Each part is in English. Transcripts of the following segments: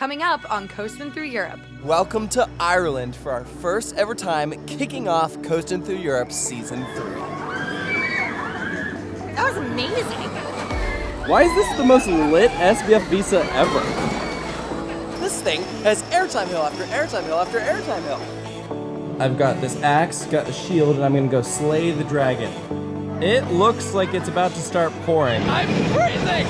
Coming up on Coastin Thru Europe. Welcome to Ireland for our first ever time kicking off Coastin Thru Europe Season 3. That was amazing. Why is this the most lit SBF visa ever? This thing has airtime hill after airtime hill after airtime hill. I've got this axe, got the shield, and I'm gonna go slay the dragon. It looks like it's about to start pouring. I'm freezing!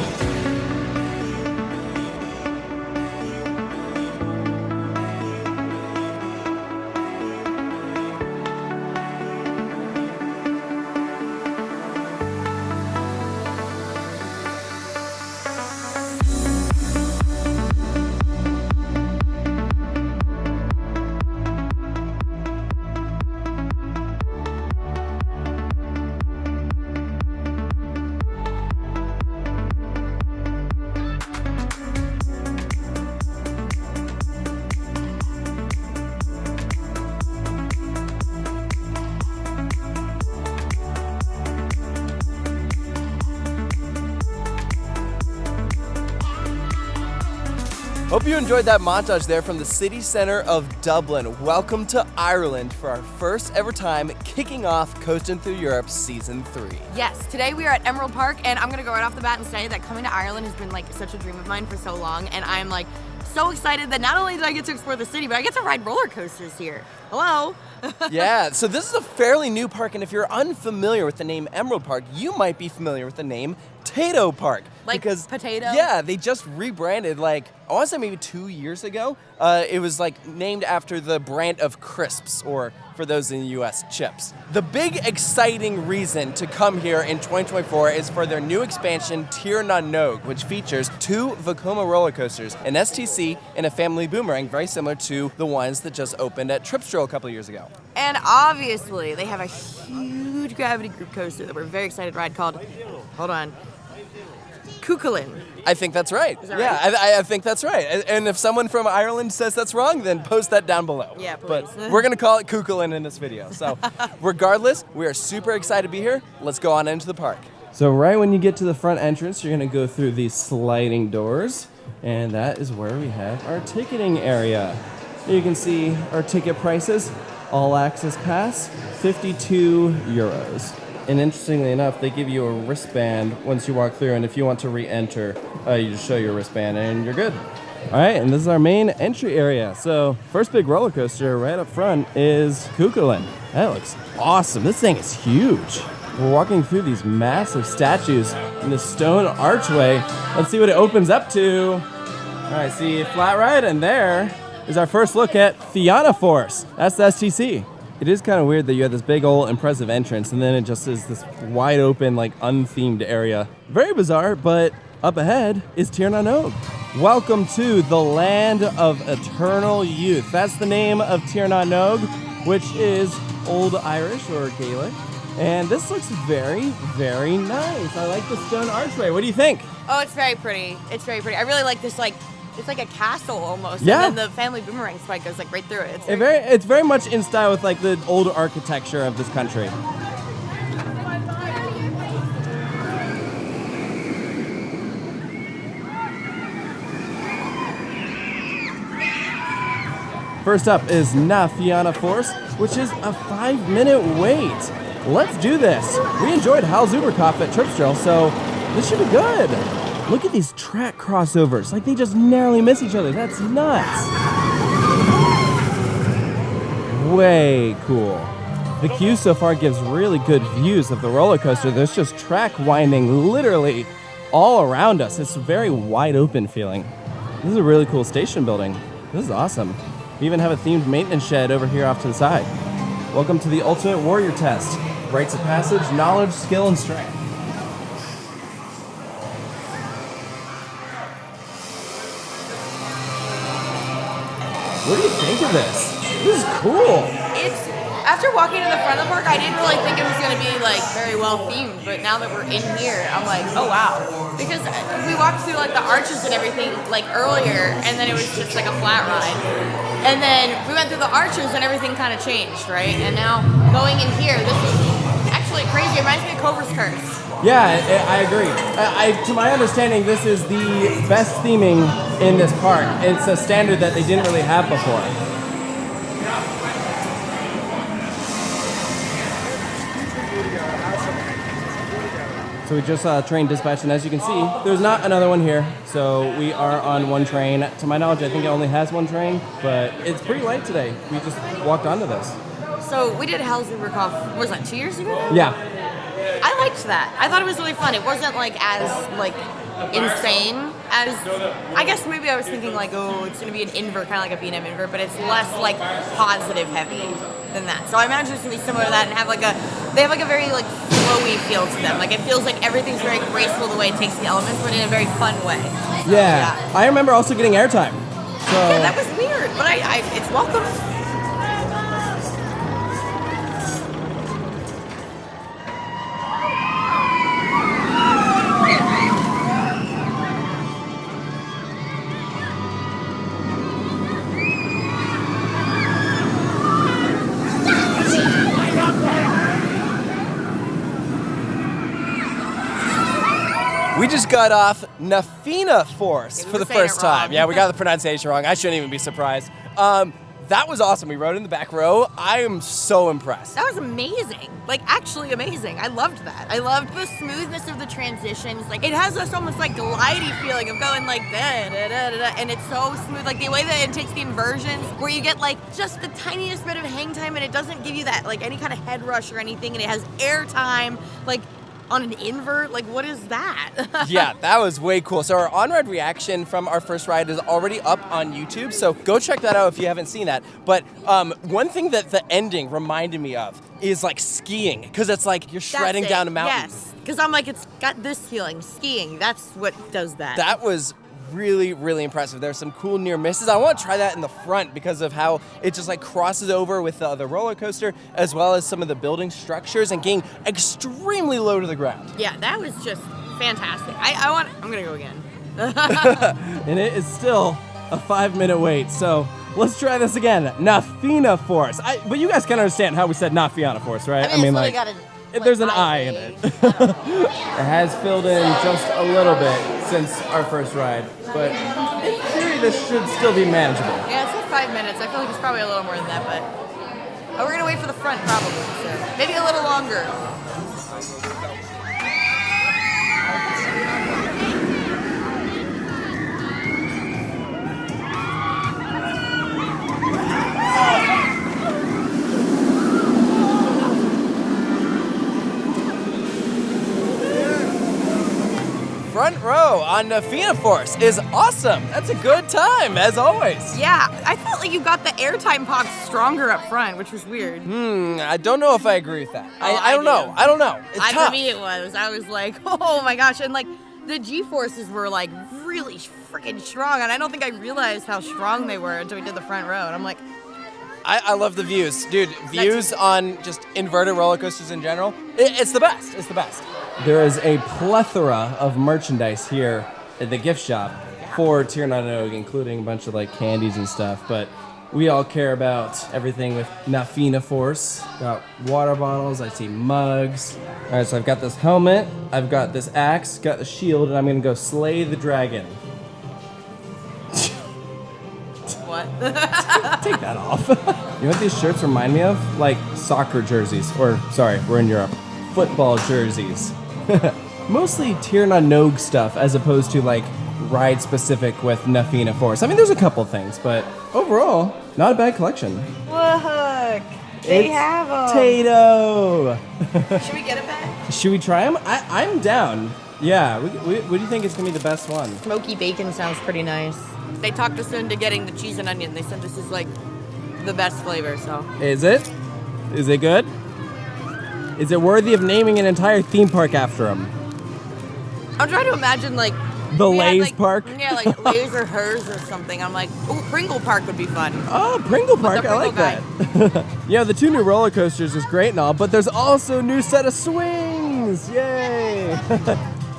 Hope you enjoyed that montage there from the city center of Dublin. Welcome to Ireland for our first ever time kicking off Coastin Thru Europe Season 3. Yes, today we are at Emerald Park, and I'm gonna go right off the bat and say that coming to Ireland has been like such a dream of mine for so long, and I'm like so excited that not only did I get to explore the city, but I get to ride roller coasters here. Hello. Yeah, so this is a fairly new park, and if you're unfamiliar with the name Emerald Park, you might be familiar with the name Tato Park. Like because, potato? Yeah, they just rebranded I want to say maybe 2 years ago. It was named after the brand of crisps, or for those in the US, chips. The big exciting reason to come here in 2024 is for their new expansion, Tir Na Nog, which features 2 Vekoma roller coasters, an STC and a family boomerang, very similar to the ones that just opened at Tripsdrill a couple of years ago. And obviously, they have a huge gravity group coaster that we're very excited to ride called, hold on, Chulainn. I think that's right. Is that yeah, right? I think that's right. And if someone from Ireland says that's wrong, then post that down below. Yeah, please. But we're going to call it Chulainn in this video. So regardless, we are super excited to be here. Let's go on into the park. So right when you get to the front entrance, you're gonna go through these sliding doors, and that is where we have our ticketing area. You can see our ticket prices. All access pass, 52 euros. And interestingly enough, they give you a wristband once you walk through, and if you want to re-enter, you just show your wristband and you're good. All right, and this is our main entry area. So first big roller coaster right up front is Chulainn. That looks awesome. This thing is huge. We're walking through these massive statues in this stone archway. Let's see what it opens up to. All right, see flat ride, and there is our first look at Nafina Force. That's the STC. It is kind of weird that you have this big old impressive entrance and then it just is this wide open, unthemed area. Very bizarre, but up ahead is Tir Na Nog. Welcome to the land of eternal youth. That's the name of Tir Na Nog, which is Old Irish or Gaelic. And this looks very, very nice. I like the stone archway. What do you think? Oh, it's very pretty. It's very pretty. I really like this, it's like a castle almost. Yeah. And then the family boomerang spike goes right through it. It's very much in style with the old architecture of this country. First up is Nafina Force, which is a 5-minute wait. Let's do this. We enjoyed Hal Zuberkopf at Tripsdrill, so this should be good. Look at these track crossovers. They just narrowly miss each other. That's nuts. Way cool. The queue so far gives really good views of the roller coaster. There's just track winding literally all around us. It's a very wide open feeling. This is a really cool station building. This is awesome. We even have a themed maintenance shed over here off to the side. Welcome to the Ultimate Warrior Test. Rites of passage, knowledge, skill, and strength. What do you think of this? This is cool. It's after walking to the front of the park, I didn't really think it was going to be very well themed, but now that we're in here, I'm like, oh wow. Because we walked through the arches and everything earlier, and then it was just a flat ride. And then we went through the arches and everything kind of changed, right? And now going in here, this is actually actually crazy. It reminds me of Cobra's Curse. Yeah, I agree. To my understanding, this is the best theming in this park. It's a standard that they didn't really have before. So we just saw a train dispatch, and as you can see, there's not another one here. So we are on one train. To my knowledge, I think it only has one train, but it's pretty light today. We just walked onto this. So we did Hell's Rookoff, what was that, 2 years ago now? Yeah. I liked that. I thought it was really fun. It wasn't like as like insane as, I guess maybe I was thinking like, oh, it's gonna be an invert, kind of like a B&M invert, but it's less like positive heavy than that. So I imagine it's gonna be similar to that and have like they have like a very like flowy feel to them. Like it feels like everything's very graceful the way it takes the elements, but in a very fun way. So, yeah. I remember also getting airtime. So yeah, that was weird, but it's welcome. We just got off Nafina Force for the first time. Wrong. Yeah, we got the pronunciation wrong. I shouldn't even be surprised. That was awesome. We rode in the back row. I am so impressed. That was amazing. Like, actually amazing. I loved that. I loved the smoothness of the transitions. Like, it has this almost like glidey feeling of going like da da da da da, and it's so smooth. Like the way that it takes the inversions, where you get like just the tiniest bit of hang time, and it doesn't give you that like any kind of head rush or anything, and it has air time. Like, on an invert? Like, what is that? Yeah, that was way cool. So our on-ride reaction from our first ride is already up on YouTube, so go check that out if you haven't seen that. But one thing that the ending reminded me of is like skiing, because it's like you're shredding down a mountain. Yes, because I'm like, it's got this feeling, skiing. That's what does that. That was really, really impressive. There's some cool near misses. I want to try that in the front because of how it just like crosses over with the other roller coaster, as well as some of the building structures and getting extremely low to the ground. Yeah, that was just fantastic. I'm gonna go again. And it is still a 5-minute wait, so let's try this again. Nafina Force. But you guys can understand how we said Nafina Force, right? I mean like, there's an I in it. It has filled in just a little bit since our first ride, but in theory this should still be manageable. Yeah, it's like 5 minutes. I feel like it's probably a little more than that, but we're gonna wait for the front probably, so maybe a little longer. Front row on Nafina Force is awesome. That's a good time, as always. Yeah, I felt like you got the airtime pops stronger up front, which was weird. I don't know if I agree with that. I don't know. I don't know. It's tough. For me it was. I was like, oh my gosh. And like, the G-forces were like really freaking strong, and I don't think I realized how strong they were until we did the front row. And I'm like, I love the views. Dude, views on just inverted roller coasters in general, it's the best. It's the best. There is a plethora of merchandise here at the gift shop for Tir Na Nog, including a bunch of like candies and stuff, but we all care about everything with Nafina Force. Got water bottles, I see mugs. All right, so I've got this helmet, I've got this axe, got the shield, and I'm gonna go slay the dragon. what? Take that off. You know what these shirts remind me of? Like soccer jerseys, or sorry, we're in Europe. Football jerseys. Mostly Tir Na Nog stuff as opposed to like ride specific with Nafina Force. I mean, there's a couple things, but overall, not a bad collection. Look, they have them. Tato. Should we get it back? Should we try them? I'm down. Yeah, what do you think is gonna be the best one? Smoky bacon sounds pretty nice. They talked us into getting the cheese and onion. They said this is like the best flavor, so. Is it? Is it good? Is it worthy of naming an entire theme park after him? I'm trying to imagine like the Lay's Park? Yeah, like Lay's or hers or something. I'm like, oh, Pringle Park would be fun. Oh, Pringle Park, I like that. Yeah, the 2 new roller coasters is great and all, but there's also a new set of swings! Yay!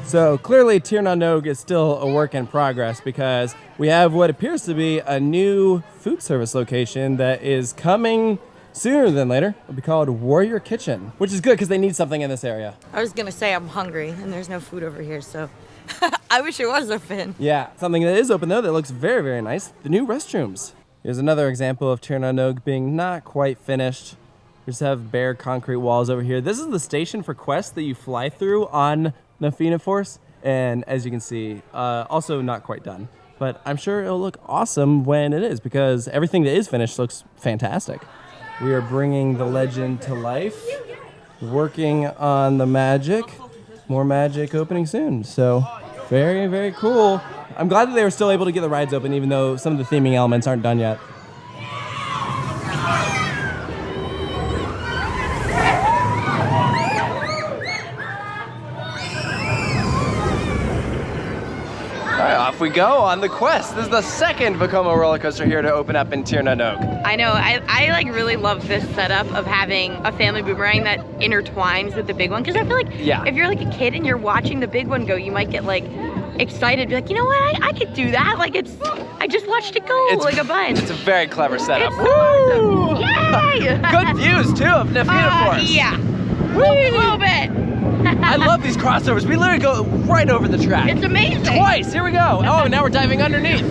So clearly Tir Na Nog is still a work in progress because we have what appears to be a new food service location that is coming Sooner than later, it'll be called Warrior Kitchen, which is good because they need something in this area. I was gonna say I'm hungry and there's no food over here, so I wish it was open. Yeah, something that is open though that looks very, very nice, the new restrooms. Here's another example of Tir Na Nog being not quite finished. We just have bare concrete walls over here. This is the station for quests that you fly through on Nafina Force, and as you can see, also not quite done. But I'm sure it'll look awesome when it is because everything that is finished looks fantastic. We are bringing the legend to life, working on the magic. More magic opening soon. So very, very cool. I'm glad that they were still able to get the rides open even though some of the theming elements aren't done yet. Off we go on the quest. This is the second Vekoma roller coaster here to open up in Tir Na Nog. I know, I like really love this setup of having a family boomerang that intertwines with the big one, because I feel like if you're like a kid and you're watching the big one go, you might get like excited, be like, you know what, I could do that. Like I just watched it go like a bunch. It's a very clever setup. It's so awesome. Yay! Good views too of Nafina Force. Yeah, a little bit. I love these crossovers. We literally go right over the track. It's amazing. Twice. Here we go. Oh, now we're diving underneath.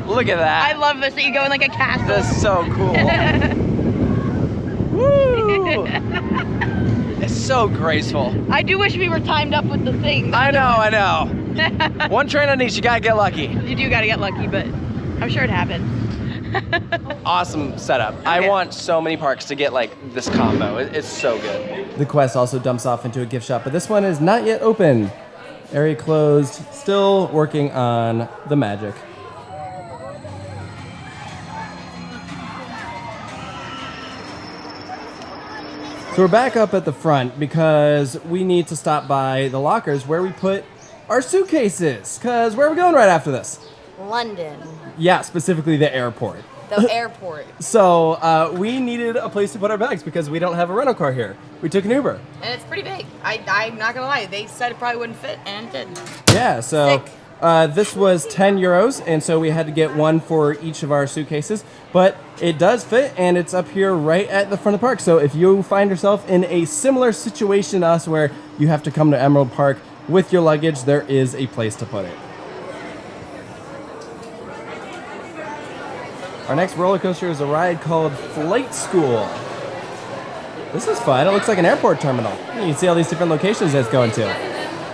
Look at that. I love this, that you go in like a castle. That's so cool. Woo! It's so graceful. I do wish we were timed up with the thing. I know. One train on each, you gotta get lucky. You do gotta get lucky, but I'm sure it happens. Awesome setup. Okay. I want so many parks to get like this combo. It's so good. The quest also dumps off into a gift shop, but this one is not yet open. Area closed, still working on the magic. So we're back up at the front because we need to stop by the lockers where we put our suitcases. Because where are we going right after this? London. Yeah, specifically the airport. The airport. So we needed a place to put our bags because we don't have a rental car here. We took an Uber. And it's pretty big. I'm not gonna lie, they said it probably wouldn't fit, and it did. Yeah, so this was 10 euros, and so we had to get one for each of our suitcases. But it does fit, and it's up here right at the front of the park. So if you find yourself in a similar situation to us where you have to come to Emerald Park with your luggage, there is a place to put it. Our next roller coaster is a ride called Flight School. This is fun. It looks like an airport terminal. You can see all these different locations that it's going to.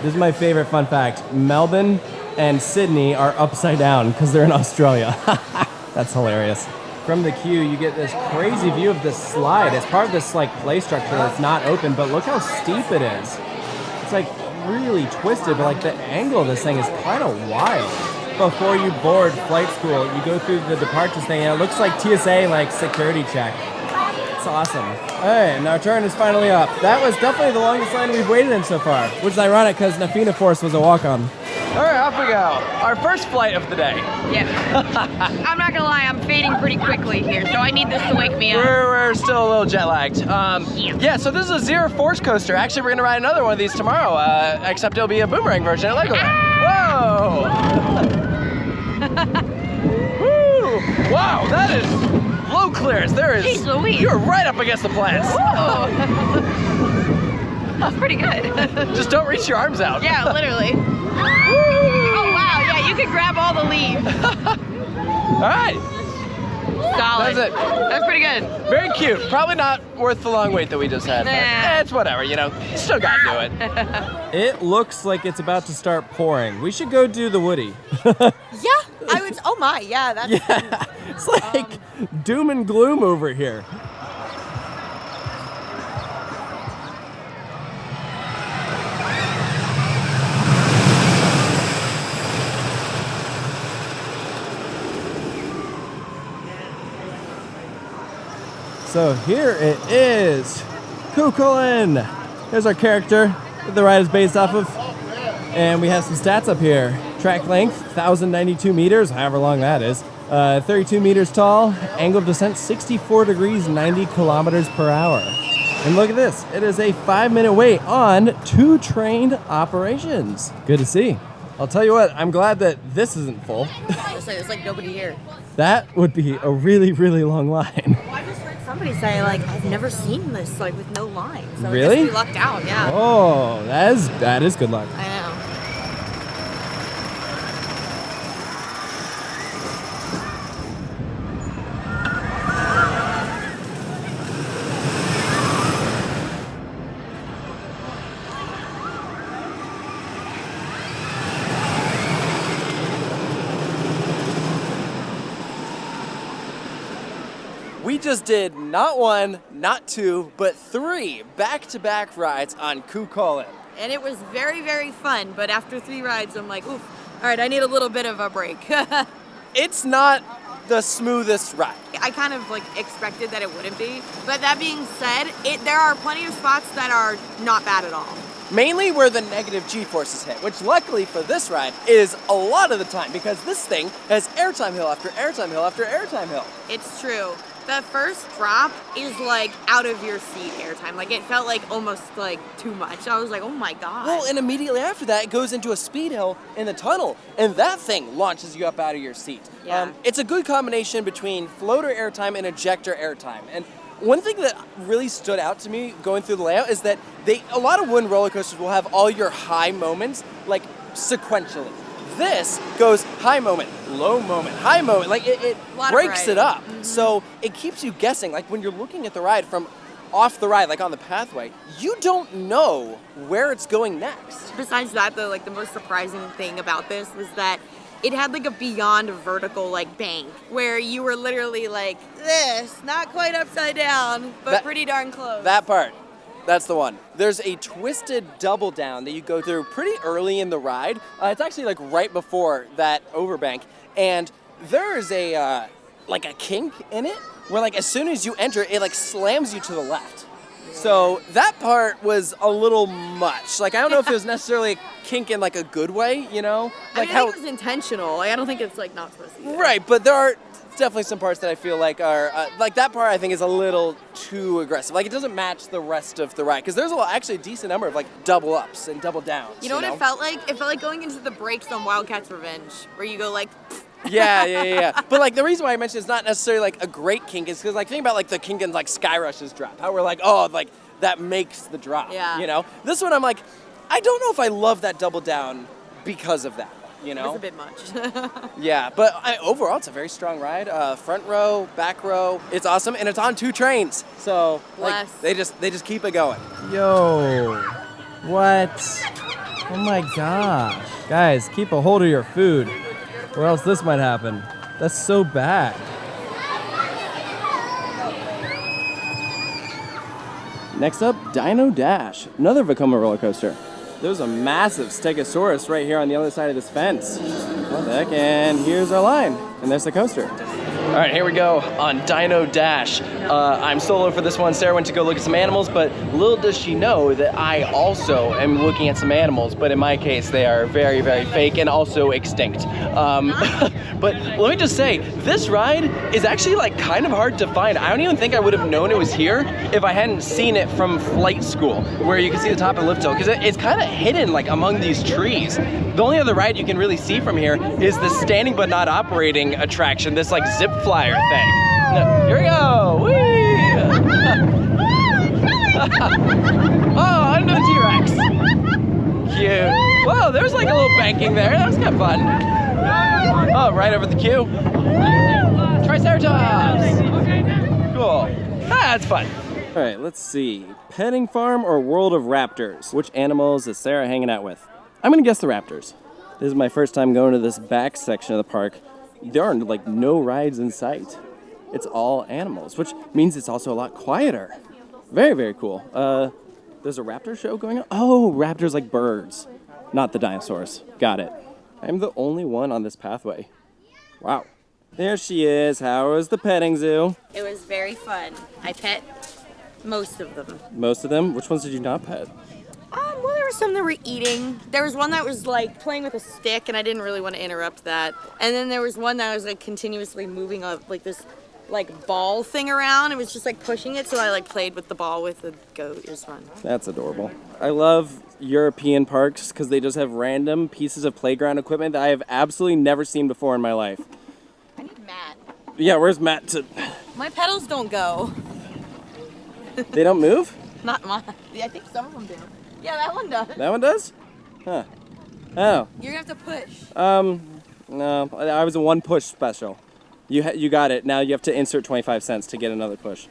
This is my favorite fun fact. Melbourne and Sydney are upside down because they're in Australia. That's hilarious. From the queue, you get this crazy view of this slide. It's part of this like play structure that's not open, but look how steep it is. It's like really twisted, but like the angle of this thing is kind of wild. Before you board Flight School, you go through the departures thing, and it looks like TSA like security check. It's awesome. All right, and our turn is finally up. That was definitely the longest line we've waited in so far, which is ironic because Nafina Force was a walk-on. All right, off we go. Our first flight of the day. Yeah. I'm not gonna lie, I'm fading pretty quickly here, so I need this to wake me up. We're still a little jet lagged. Yeah, so this is a Zero Force coaster. Actually, we're gonna ride another one of these tomorrow, except it'll be a boomerang version at Legoland. Whoa! Woo! Wow, that is low clearance. There is. Jeez Louise. You're right up against the plants. That's pretty good. Just don't reach your arms out. Yeah, literally. Oh wow, yeah, you could grab all the leaves. All right. Solid. That's it. That's pretty good. Very cute. Probably not worth the long wait that we just had. Nah. It's whatever, you know. You still gotta do it. It looks like it's about to start pouring. We should go do the Woody. Yeah, I would. Oh my, yeah, that's. Yeah, it's like doom and gloom over here. So here it is, Chulainn. Here's our character that the ride is based off of. And we have some stats up here. Track length, 1,092 meters, however long that is. 32 meters tall, angle of descent, 64 degrees, 90 kilometers per hour. And look at this, it is a 5-minute wait on 2 trained operations. Good to see. I'll tell you what, I'm glad that this isn't full. It's like nobody here. That would be a really, really long line. Well, I just heard somebody say, like, I've never seen this, like, with no line. So Really? I guess we lucked out, yeah. Oh, that is good luck. I know. We just did not 1, not 2, but 3 back-to-back rides on Chulainn. And it was very, very fun. But after 3 rides, I'm like, oof, all right, I need a little bit of a break. It's not the smoothest ride. I kind of like expected that it wouldn't be. But that being said, there are plenty of spots that are not bad at all. Mainly where the negative G-forces hit, which luckily for this ride is a lot of the time because this thing has airtime hill after airtime hill after airtime hill. It's true. The first drop is like out of your seat airtime. Like it felt like almost like too much. I was like, oh my God. Well, and immediately after that, it goes into a speed hill in the tunnel, and that thing launches you up out of your seat. Yeah. It's a good combination between floater airtime and ejector airtime. And one thing that really stood out to me going through the layout is that a lot of wooden roller coasters will have all your high moments like sequentially. This goes high moment, low moment, high moment. Like it breaks it up. Mm-hmm. So it keeps you guessing. Like when you're looking at the ride from off the ride, like on the pathway, you don't know where it's going next. Besides that, though, like the most surprising thing about this was that it had like a beyond vertical like bank where you were literally like this, not quite upside down, but pretty darn close. That part. That's the one. There's a twisted double down that you go through pretty early in the ride. It's actually like right before that overbank, and there is a like a kink in it where like as soon as you enter, it like slams you to the left. So that part was a little much. Like I don't know if it was necessarily a kink in like a good way, you know? Like I think it was intentional. Like, I don't think it's like not supposed to be. Right, but there are definitely some parts that I feel like are like that part I think is a little too aggressive. Like it doesn't match the rest of the ride because there's actually a decent number of like double ups and double downs. You know what it felt like? It felt like going into the breaks on Wildcats Revenge where you go like. Yeah. But like the reason why I mentioned it's not necessarily like a great kink is because like think about like the kink in like Sky Rush's drop. How we're like, oh, like that makes the drop. Yeah. You know? This one I'm like, I don't know if I love that double down because of that. You know? It's a bit much. Yeah, but overall it's a very strong ride. Front row, back row, it's awesome, and it's on 2 trains. So like they just keep it going. Yo, what? Oh my gosh. Guys, keep a hold of your food, or else this might happen. That's so bad. Next up, Dino Dash, another Vekoma roller coaster. There's a massive Stegosaurus right here on the other side of this fence. What the heck? And here's our line. And there's the coaster. All right, here we go on Dino Dash. I'm solo for this one. Sarah went to go look at some animals, but little does she know that I also am looking at some animals, but in my case, they are very, very fake and also extinct. But let me just say, this ride is actually like kind of hard to find. I don't even think I would have known it was here if I hadn't seen it from flight school, where you can see the top of the lift hill, because it's kind of hidden like among these trees. The only other ride you can really see from here is the standing but not operating attraction, this like zip flyer thing. No, here we go! Whee! Oh, under the T-Rex. Cute. Whoa, there's like a little banking there. That was kind of fun. Oh, right over the queue. Triceratops. Cool. That's fun. All right, let's see. Petting farm or World of Raptors? Which animals is Sarah hanging out with? I'm gonna guess the raptors. This is my first time going to this back section of the park. There are like no rides in sight. It's all animals, which means it's also a lot quieter. Very, very cool. There's a raptor show going on. Oh, raptors like birds, not the dinosaurs. Got it. I'm the only one on this pathway. Wow. There she is. How was the petting zoo? It was very fun. I pet most of them. Most of them? Which ones did you not pet? Well, there were some that were eating. There was one that was like playing with a stick, and I didn't really want to interrupt that. And then there was one that was like continuously moving up like this like ball thing around. It was just like pushing it, so I like played with the ball with the goat. It was fun. That's adorable. I love European parks because they just have random pieces of playground equipment that I have absolutely never seen before in my life. I need Matt. Yeah, where's Matt to... My pedals don't go. They don't move? Not mine. Yeah, I think some of them do. Yeah, that one does. That one does? Huh. Oh. You're gonna have to push. No, I was a one push special. You got it. Now you have to insert 25 cents to get another push.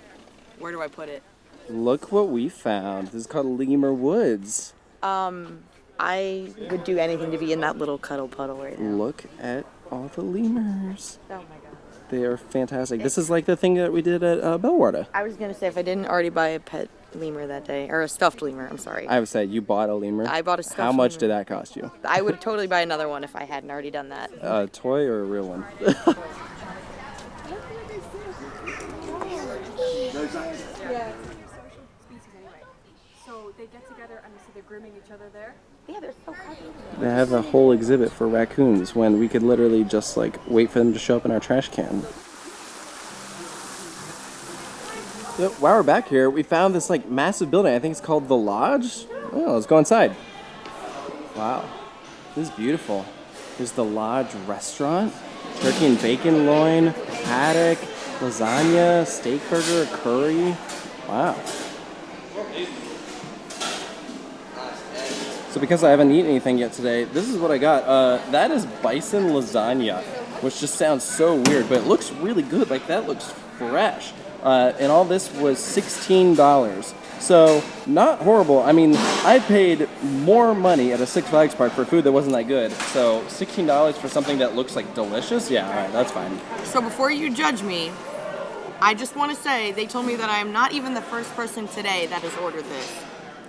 Where do I put it? Look what we found. This is called Lemur Woods. I would do anything to be in that little cuddle puddle right now. Look at all the lemurs. Oh my god. They are fantastic. This is like the thing that we did at Bellwater. I was gonna say if I didn't already buy a pet lemur that day, or a stuffed lemur, I'm sorry. I would say you bought a lemur. I bought a stuffed How much lemur. did that cost you? I would totally buy another one if I hadn't already done that. A toy or a real one? Yeah. Social species anyway. So they get together and so they're grooming each other there. Yeah, they're so cuddly. They have a whole exhibit for raccoons when we could literally just like wait for them to show up in our trash can. So, while we're back here, we found this like massive building. I think it's called The Lodge. Oh, let's go inside. Wow, this is beautiful. There's the Lodge restaurant, turkey and bacon loin, haddock, lasagna, steak burger, curry. Wow. So because I haven't eaten anything yet today, this is what I got. That is bison lasagna, which just sounds so weird, but it looks really good. Like that looks fresh. And all this was $16. So not horrible. I mean, I paid more money at a Six Flags park for food that wasn't that good. So $16 for something that looks like delicious? Yeah, all right, that's fine. So before you judge me, I just want to say they told me that I am not even the first person today that has ordered this.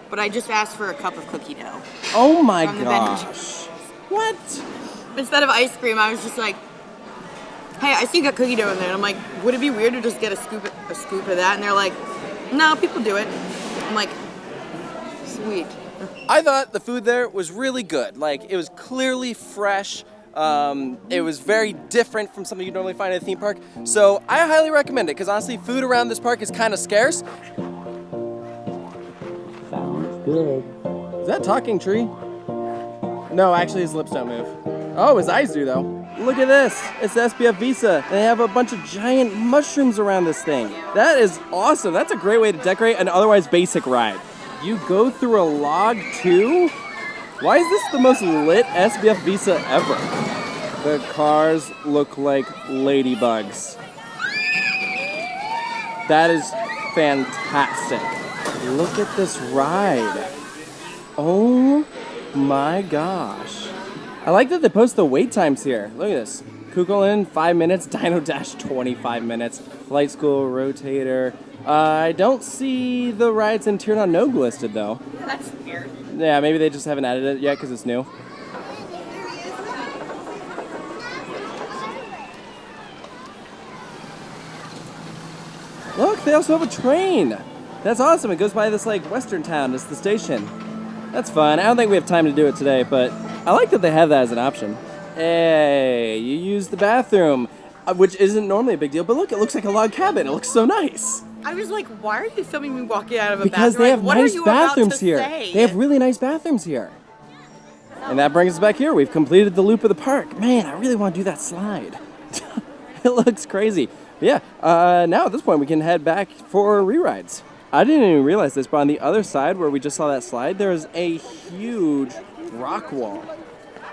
But I just asked for a cup of cookie dough. Oh my From the vending gosh. What? Instead of ice cream, I was just like, hey, I see you got cookie dough in there. And I'm like, would it be weird to just get a scoop of that? And they're like, no, people do it. I'm like, sweet. I thought the food there was really good. Like, it was clearly fresh. It was very different from something you normally find at a theme park. So I highly recommend it, because honestly, food around this park is kind of scarce. Sounds good. Is that talking tree? No, actually his lips don't move. Oh, his eyes do though. Look at this. It's the SBF Visa. They have a bunch of giant mushrooms around this thing. That is awesome. That's a great way to decorate an otherwise basic ride. You go through a log too? Why is this the most lit SBF Visa ever? The cars look like ladybugs. That is fantastic. Look at this ride. Oh my gosh. I like that they post the wait times here. Look at this. Chulainn, 5 minutes. Dino Dash, 25 minutes. Flight School, Rotator. I don't see the rides in Tir Na Nog listed though. That's weird. Yeah, maybe they just haven't added it yet because it's new. Look, they also have a train. That's awesome. It goes by this like western town. It's the station. That's fun. I don't think we have time to do it today, but I like that they have that as an option. Hey, you use the bathroom, which isn't normally a big deal, but look, it looks like a log cabin. It looks so nice. I was like, why are you filming me walking out of a Because bathroom? they have Like, what nice are you about bathrooms to here. say? They have really nice bathrooms here. And that brings us back here. We've completed the loop of the park. Man, I really want to do that slide. It looks crazy. But yeah, now at this point we can head back for re-rides. I didn't even realize this, but on the other side where we just saw that slide, there is a huge rock wall.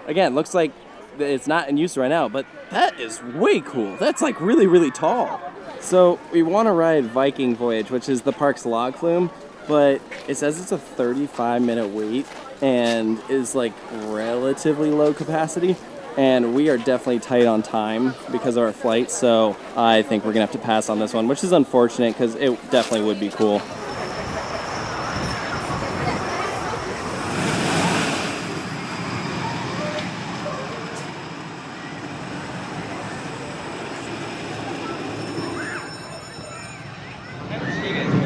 Again, looks like it's not in use right now, but that is way cool. That's like really, really tall. So we want to ride Viking Voyage, which is the park's log flume, but it says it's a 35-minute wait and is like relatively low capacity. And we are definitely tight on time because of our flight, so I think we're gonna have to pass on this one, which is unfortunate because it definitely would be cool.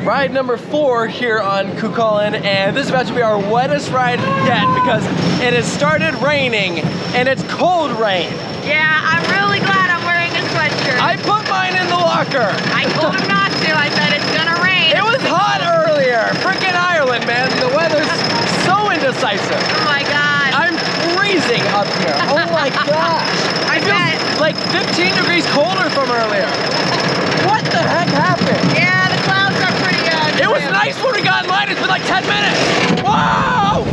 Ride number 4 here on Chulainn, and this is about to be our wettest ride yet because it has started raining, and it's cold rain. Yeah, I'm really glad I'm wearing a sweatshirt. I put mine in the locker. 15 degrees colder from earlier. What the heck happened? Yeah, the clouds are pretty It was nice when we got in line. It's been like 10 minutes. Whoa!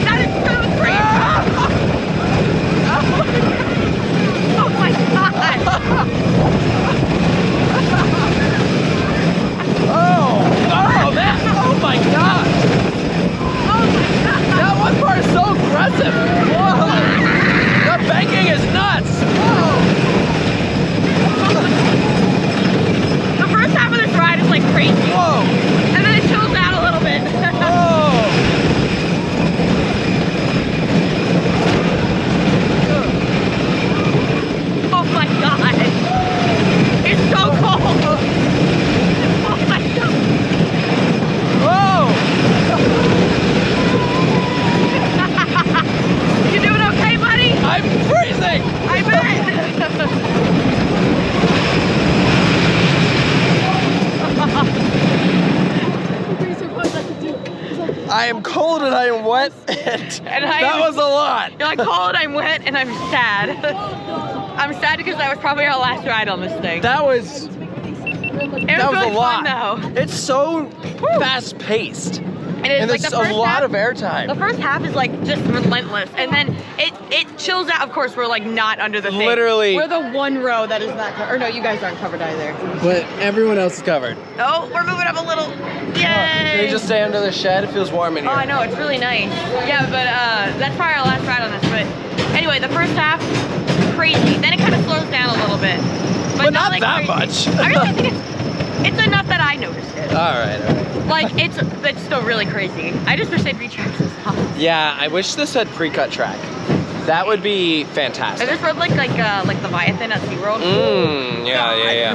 That is so crazy! Oh my god! Oh, man! Oh my god! Oh my god! That one part is so aggressive. Whoa! The banking is nuts. The first half of this ride is like crazy. Whoa! And then it chills out a little bit. Oh my god! It's so cold! Oh my god! Whoa! You doing okay, buddy? I'm freezing! I bet! I am cold and I am wet, and that was a lot. You're like cold, I'm wet, and I'm sad. I'm sad because that was probably our last ride on this thing. That was It that was really a lot. fun, though. It's so fast paced, It is and like there's the a first lot half, of airtime. The first half is like just relentless, and then it chills out. Of course, we're like not under the thing. Literally. We're the one row that is not covered. Or no, you guys aren't covered either. But everyone else is covered. Oh, we're moving up a little. Yay! Can you just stay under the shed? It feels warm in Oh, here. I know, it's really nice. Yeah, but that's probably our last ride on this. But anyway, the first half, crazy. Then it kind of slows down a little bit. But not like that crazy. much. I really think it's enough that I noticed it. All right. Like, it's still really crazy. I just wish they'd retract this off. Yeah, I wish this had pre-cut track. That would be I fantastic. just rode like Leviathan at SeaWorld. Yeah.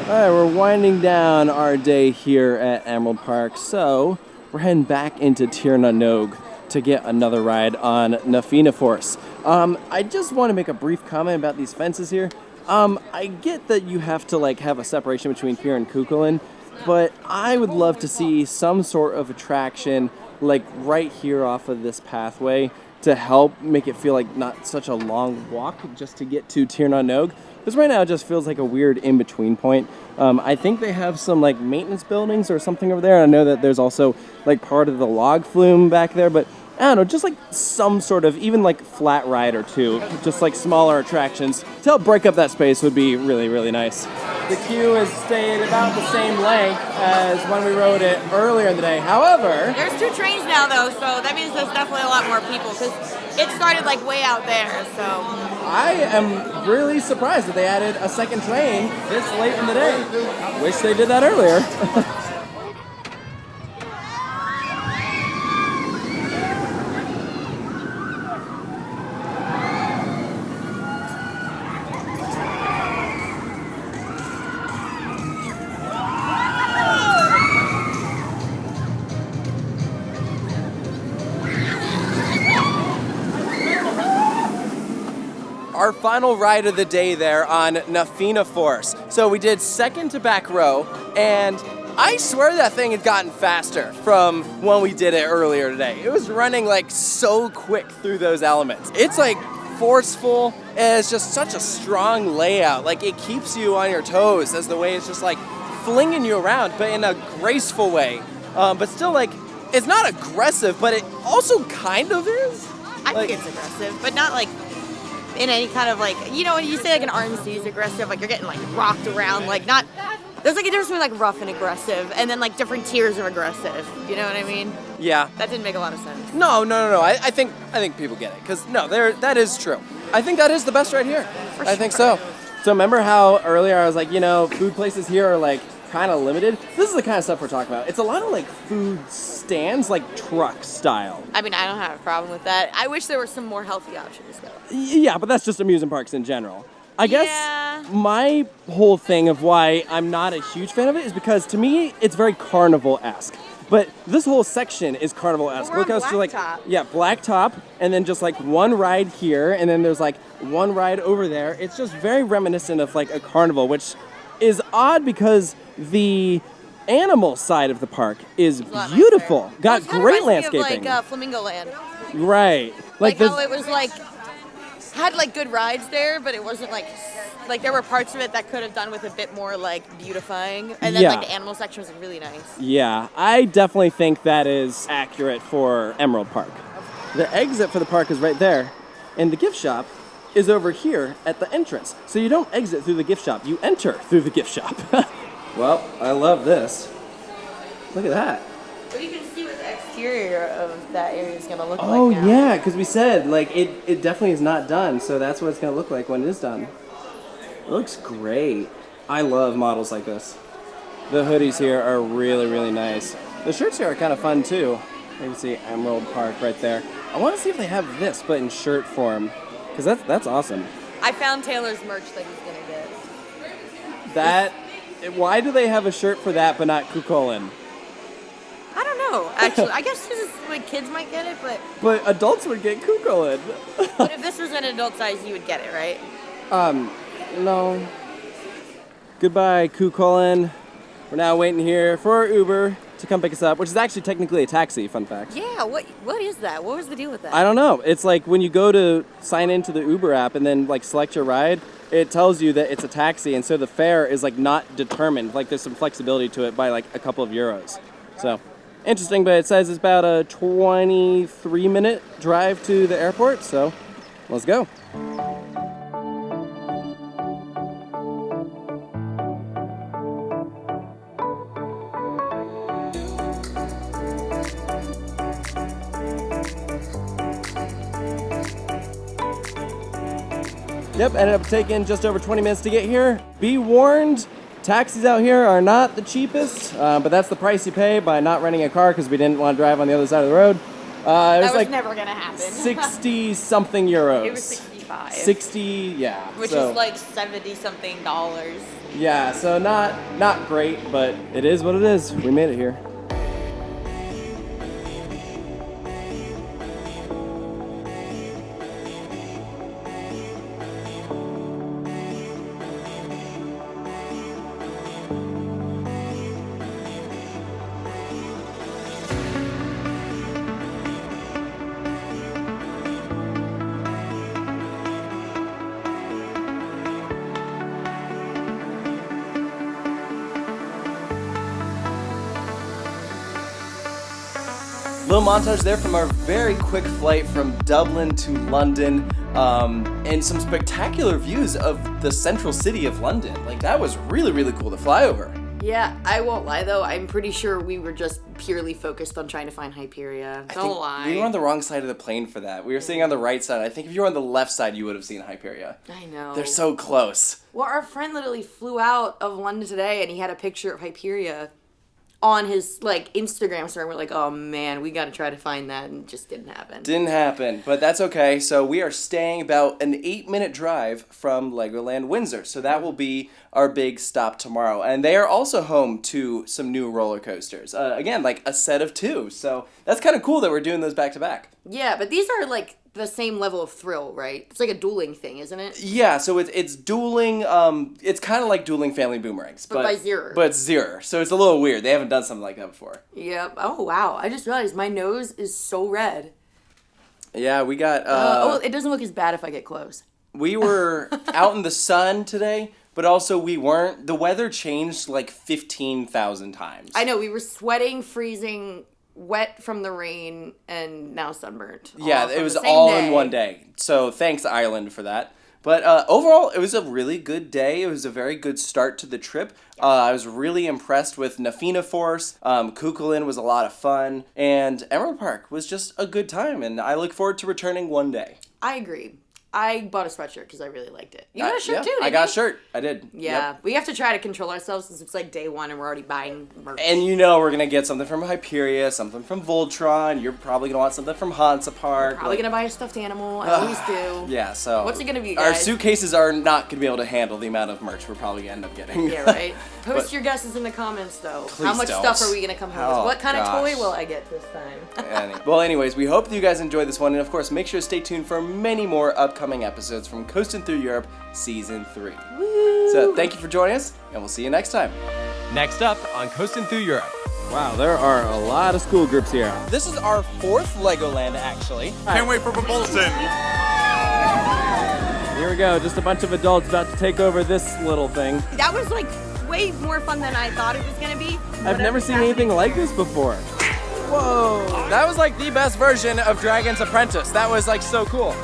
All right, we're winding down our day here at Emerald Park, so we're heading back into Tir Na Nog to get another ride on Nafina Force. I just want to make a brief comment about these fences here. I get that you have to like have a separation between here and Chulainn, but I would love to see some sort of attraction like right here off of this pathway to help make it feel like not such a long walk just to get to Tir Na Nog. Because right now it just feels like a weird in-between point. I think they have some like maintenance buildings or something over there. I know that there's also like part of the log flume back there, but I don't know, just like some sort of, even like flat ride or two, just like smaller attractions to help break up that space would be really, really nice. The queue has stayed about the same length as when we rode it earlier in the day. However, There's 2 trains now though, so that means there's definitely a lot more people because it started like way out there, so. I am really surprised that they added a second train this late in the day. Wish they did that earlier. Our final ride of the day there on Nafina Force. So we did second to back row, and I swear that thing had gotten faster from when we did it earlier today. It was running like so quick through those elements. It's like forceful, and it's just such a strong layout. Like it keeps you on your toes as the way it's just like flinging you around, but in a graceful way. But still like, it's not aggressive, but it also kind of is. I think it's aggressive, but not like in any kind of like, you know, when you say like an RMC is aggressive, like you're getting like rocked around, like not, there's like a difference between like rough and aggressive and then like different tiers of aggressive, you know what I mean? Yeah. That didn't make a lot of sense. No. I think people get it, because no, that is true. I think that is the best right here. I think so. So remember how earlier I was like, you know, food places here are like kind of limited? This is the kind of stuff we're talking about. It's a lot of like food stands, like truck style. I mean, I don't have a problem with that. I wish there were some more healthy options though. Yeah, but that's just amusement parks in general. I guess Yeah. my whole thing of why I'm not a huge fan of it is because to me it's very carnival-esque. But this whole section is carnival-esque. Well, we're on how it's just like, blacktop. yeah, blacktop, and then just like one ride here, and then there's like one ride over there. It's just very reminiscent of like a carnival, which is odd because the animal side of the park is It's a lot beautiful. nicer. Got It kinda great reminds me landscaping. of like Flamingo Land. Right. Like this- how it was like had like good rides there, but it wasn't like there were parts of it that could have done with a bit more like beautifying. And then like the animal section was really nice. Yeah, I definitely think that is accurate for Emerald Park. The exit for the park is right there, and the gift shop is over here at the entrance. So you don't exit through the gift shop, you enter through the gift shop. Well, I love this. Look at that. But you can see what the exterior of that area is going to look like Oh now. yeah, because we said like it definitely is not done, so that's what it's going to look like when it is done. It looks great. I love models like this. The hoodies here are really, really nice. The shirts here are kind of fun too. You can see Emerald Park right there. I want to see if they have this, but in shirt form, because that's awesome. I found Taylor's merch that he's going to get. That, why do they have a shirt for that, but not Chulainn? I don't know, actually. I guess because like kids might get it, but... But adults would get Chulainn. But if this was an adult size, you would get it, right? No. Goodbye, Chulainn. We're now waiting here for our Uber to come pick us up, which is actually technically a taxi, fun fact. Yeah, what is that? What was the deal with that? I don't know. It's like when you go to sign into the Uber app and then like select your ride, it tells you that it's a taxi, and so the fare is like not determined. Like there's some flexibility to it by like a couple of euros. So interesting, but it says it's about a 23-minute drive to the airport, so let's go. Yep, ended up taking just over 20 minutes to get here. Be warned, taxis out here are not the cheapest, but that's the price you pay by not renting a car because we didn't want to drive on the other side of the road. That was like never going to happen. 60-something euros. It was 65. 60, yeah. Which is like $70-something dollars. Yeah, so not great, but it is what it is. We made it here. Little montage there from our very quick flight from Dublin to London, and some spectacular views of the central city of London. Like that was really, really cool to fly over. Yeah, I won't lie though. I'm pretty sure we were just purely focused on trying to find Hyperia. Don't lie. We were on the wrong side of the plane for that. We were sitting on the right side. I think if you were on the left side, you would have seen Hyperia. I know. They're so close. Well, our friend literally flew out of London today, and he had a picture of Hyperia on his like Instagram story. We're like, oh man, we got to try to find that, and it just didn't happen. Didn't happen, but that's okay. So we are staying about an 8-minute drive from Legoland Windsor. So that will be our big stop tomorrow. And they are also home to some new roller coasters. Again, like a set of 2. So that's kind of cool that we're doing those back to back. Yeah, but these are like the same level of thrill, right? It's like a dueling thing, isn't it? Yeah, so it's dueling, it's kind of like dueling family boomerangs. But by Zero. But it's Zero, so it's a little weird. They haven't done something like that before. Yep. Oh, wow. I just realized my nose is so red. Yeah, we got... it doesn't look as bad if I get close. We were out in the sun today, but also we weren't. The weather changed like 15,000 times. I know, we were sweating, freezing, wet from the rain, and now sunburnt. Yeah, it was all in one day. So thanks, Ireland, for that. But overall, it was a really good day. It was a very good start to the trip. I was really impressed with Nafina Force. Chulainn was a lot of fun. And Emerald Park was just a good time. And I look forward to returning one day. I agree. I bought a sweatshirt because I really liked it. You got a shirt too, didn't you? I got a shirt. I did. Yeah. Yep. We have to try to control ourselves since it's like day one and we're already buying merch. And you know we're going to get something from Hyperia, something from Voltron. You're probably going to want something from Hansa Park. Probably going to buy a stuffed animal. I always do. Yeah, so... What's it going to be, guys? Our suitcases are not going to be able to handle the amount of merch we're probably going to end up getting. Yeah, right? Post your guesses in the comments, though. Please How much don't. stuff are we going to come home with? What kind of toy will I get this time? Well, anyways, we hope that you guys enjoyed this one. And, of course, make sure to stay tuned for many more upcoming episodes from Coastin Thru Europe Season 3. Woo! So, thank you for joining us, and we'll see you next time. Next up on Coastin Thru Europe. Wow, there are a lot of school groups here. This is our 4th Legoland, actually. Can't wait for propulsion. we go, just a bunch of adults about to take over this little thing. That was like way more fun than I thought it was gonna be. I've never seen anything like this before. Whoa, that was like the best version of Dragon's Apprentice. That was like so cool.